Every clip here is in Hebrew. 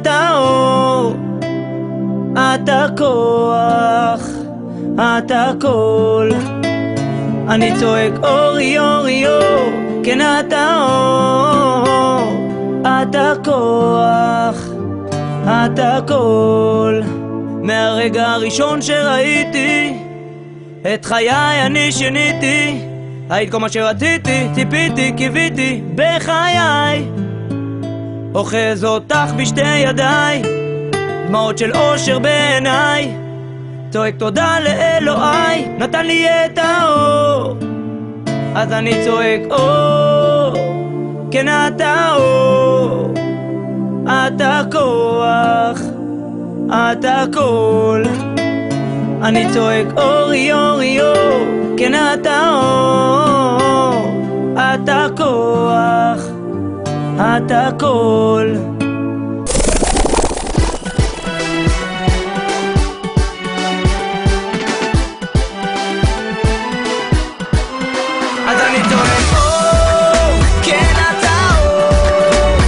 אתה אור, אתה כוח, אתה הכל. אני צועק אורי אורי אור, כן אתה אור, אתה כוח, אתה הכל. מהרגע הראשון שראיתי את חיי אני שיניתי, היית כל מה שרציתי, ציפיתי, קיוויתי בחיי. אוחז אותך בשתי ידיי, דמעות של אושר בעיניי, צועק תודה לאלוהי, נתן לי את האור. אז אני צועק אור, כן אתה אור, אתה כוח, אתה הכל. אני צועק אורי אורי אור, כן אתה אור, אתה כוח, אתה הכל. אז אני צועק אור, כן אתה אור,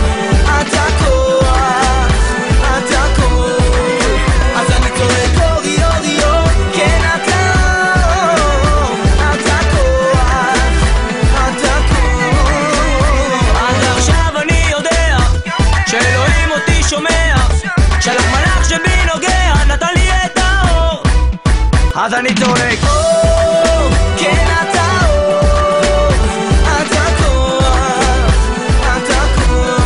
אתה כוח, אתה הכל. אז אני צועק אורי אורי אור, כן אתה אור, אתה כוח, אתה הכל. אז עכשיו אני יודע שאלוהים אותי שומע, שלח מלאך שבי נוגע, נתן לי את האור. אז אני צועק אור, כן אתה אור, אתה כוח, אתה הכל.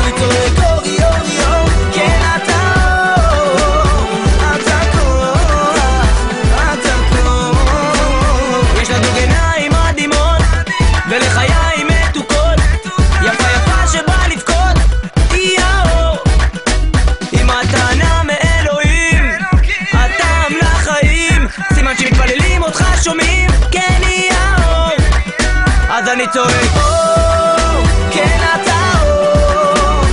אני צועק אורי אורי אור, כן אתה אור, אתה כוח, אתה הכל. יש לנו עיניים מדהימות ולחיים מתוקות, יפה יפה שבא לבכות, היא האור. היא מתנה מאלוהים, הטעם לחיים, סימן שמתפללים אותך שומעים, כן היא האור. אז אני צועק אור, כן אתה אור,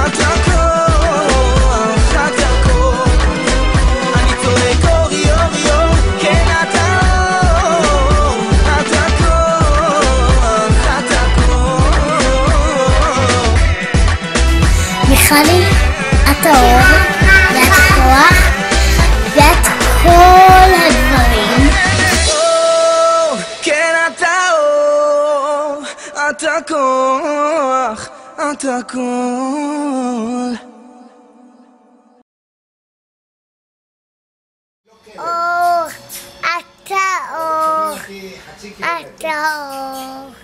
אתה כוח, אתה הכל. אני צועק אורי אורי אור, כן אתה אור, אתה כוח, אתה הכל. מיכלי, את האור, ואת הכוח, ואת כל הדברים. אור, כן אתה אור, אתה כוח, אתה הכל. אור, אתה אור, אתה אור.